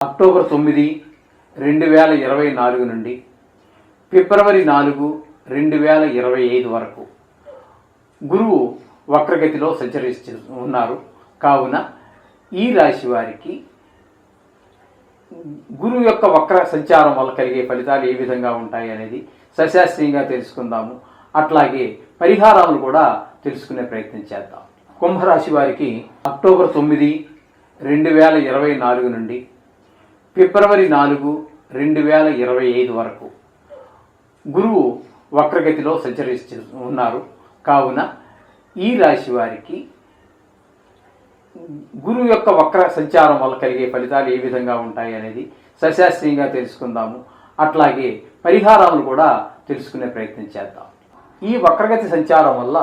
October 9, 2024 నుండి ఫిబ్రవరి 4, 2025 వరకు గురువు వక్రగతిలో సంచరిస్తూ ఉన్నారు. కావున ఈ రాశి వారికి గురువు యొక్క వక్ర సంచారం వల్ల కలిగే ఫలితాలు ఏ విధంగా ఉంటాయి అనేది సశాస్త్రీయంగా తెలుసుకుందాము. అట్లాగే పరిహారాలు కూడా తెలుసుకునే ప్రయత్నం చేద్దాం. కుంభరాశి వారికి అక్టోబర్ 9, 2024 నుండి ఫిబ్రవరి 4, 2025 వరకు గురువు వక్రగతిలో సంచరిస్తూ ఉన్నారు. కావున ఈ రాశి వారికి గురువు యొక్క వక్ర సంచారం వల్ల కలిగే ఫలితాలు ఏ విధంగా ఉంటాయి అనేది సశాస్త్రీయంగా తెలుసుకుందాము. అట్లాగే పరిహారాలు కూడా తెలుసుకునే ప్రయత్నం చేద్దాం. ఈ వక్రగతి సంచారం వల్ల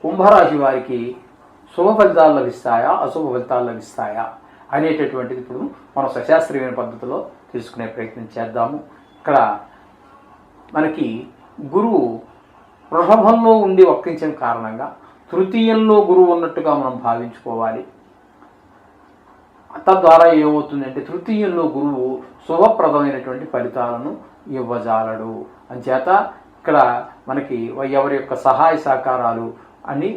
కుంభరాశి వారికి శుభ ఫలితాలు లభిస్తాయా, అశుభ ఫలితాలు లభిస్తాయా అనేటటువంటిది ఇప్పుడు మనం సశాస్త్రీయమైన పద్ధతిలో తెలుసుకునే ప్రయత్నం చేద్దాము. ఇక్కడ మనకి గురువు వృషభంలో ఉండి వక్రించిన కారణంగా తృతీయంలో గురువు ఉన్నట్టుగా మనం భావించుకోవాలి. తద్వారా ఏమవుతుందంటే తృతీయంలో గురువు శుభప్రదమైనటువంటి ఫలితాలను ఇవ్వజాలడు. అంచేత ఇక్కడ మనకి ఎవరి యొక్క సహాయ సహకారాలు అని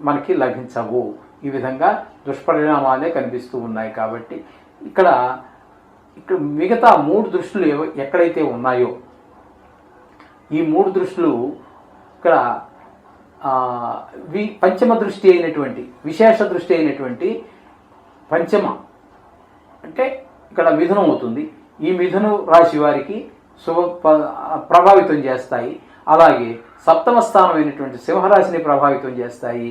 మనకి లభించవు. ఈ విధంగా దుష్పరిణామాలే కనిపిస్తూ ఉన్నాయి. కాబట్టి ఇక్కడ మిగతా 3 దృష్టులు ఎక్కడైతే ఉన్నాయో ఈ 3 దృష్టులు ఇక్కడ పంచమ దృష్టి అయినటువంటి విశేష దృష్టి అయినటువంటి పంచమ అంటే ఇక్కడ మిథునం అవుతుంది. ఈ మిథున రాశి వారికి ప్రభావితం చేస్తాయి. అలాగే సప్తమ స్థానం అయినటువంటి సింహరాశిని ప్రభావితం చేస్తాయి.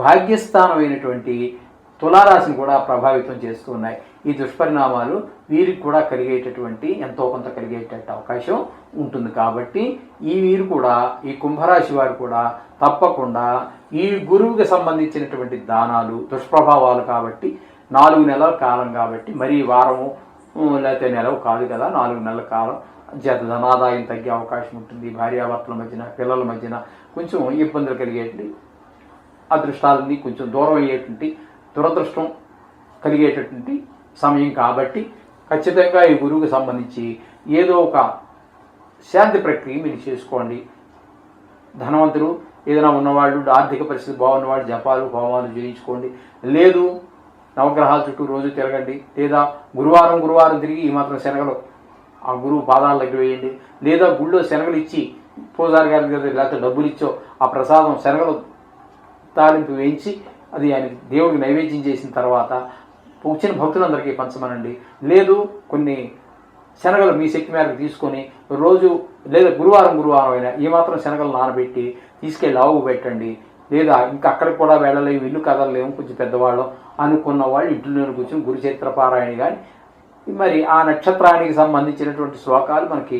భాగ్యస్థానం అయినటువంటి తులారాశిని కూడా ప్రభావితం చేస్తూ ఉన్నాయి. ఈ దుష్పరిణామాలు వీరికి కూడా కలిగేటటువంటి ఎంతో కొంత కలిగేటటువంటి అవకాశం ఉంటుంది. కాబట్టి వీరు కూడా ఈ కుంభరాశి వారు కూడా తప్పకుండా ఈ గురువుకి సంబంధించినటువంటి దానాలు దుష్ప్రభావాలు కాబట్టి 4 నెలల కాలం కాబట్టి మరీ వారము లేకపోతే నెలవు కాదు కదా, 4 నెలల కాలం చేత ధనాదాయం తగ్గే అవకాశం ఉంటుంది. భార్యాభర్తల మధ్యన పిల్లల మధ్యన కొంచెం ఇబ్బందులు కలిగేటువంటి అదృష్టాలన్నీ కొంచెం దూరం అయ్యేటువంటి దురదృష్టం కలిగేటటువంటి సమయం కాబట్టి ఖచ్చితంగా ఈ గురువుకి సంబంధించి ఏదో ఒక శాంతి ప్రక్రియ మీరు చేసుకోండి. ధనవంతులు ఏదైనా ఉన్నవాళ్ళు, ఆర్థిక పరిస్థితి బాగున్నవాళ్ళు జపాలు హోమాలు చేయించుకోండి. లేదు నవగ్రహాల చుట్టూ రోజు తిరగండి. లేదా గురువారం తిరిగి ఈ మాత్రం శనగలు ఆ గురువు పాదాల దగ్గర వేయండి. లేదా గుళ్ళో శనగలు ఇచ్చి పూజారి గారి దగ్గర లేకపోతే డబ్బులు ఇచ్చో ఆ ప్రసాదం శనగలు తాలింపు వేయించి అది ఆయన దేవుడికి నైవేద్యం చేసిన తర్వాత వచ్చిన భక్తులందరికీ పంచమనండి. లేదు కొన్ని శనగలు మీ శక్తి మేరకు తీసుకొని రోజు లేదా గురువారం అయినా ఈ మాత్రం శనగలు నానబెట్టి తీసుకెళ్ళి ఆవు పెట్టండి. లేదా ఇంకా అక్కడికి కూడా వెళ్ళలేము, ఇల్లు కదలలేము, కొంచెం పెద్దవాళ్ళం అనుకున్న వాళ్ళు ఇంట్లో కూర్చొని గురుచరిత్ర పారాయణ కానీ మరి ఆ నక్షత్రానికి సంబంధించినటువంటి శ్లోకాలు మనకి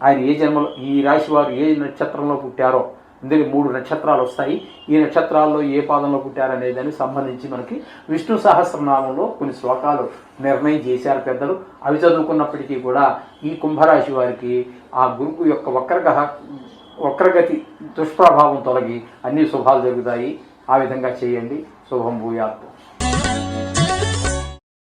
ఆయన ఏ జన్మలో ఈ రాశి వారు ఏ నక్షత్రంలో పుట్టారో ఇందులో 3 నక్షత్రాలు వస్తాయి. ఈ నక్షత్రాల్లో ఏ పాదంలో పుట్టారనే దానికి సంబంధించి మనకి విష్ణు సహస్రనామంలో కొన్ని శ్లోకాలు నిర్ణయం చేశారు పెద్దలు. అవి చదువుకున్నప్పటికీ కూడా ఈ కుంభరాశి వారికి ఆ గురువు యొక్క వక్రగతి దుష్ప్రభావం తొలగి అన్ని శుభాలు జరుగుతాయి. ఆ విధంగా చేయండి. శుభం భూయాత్.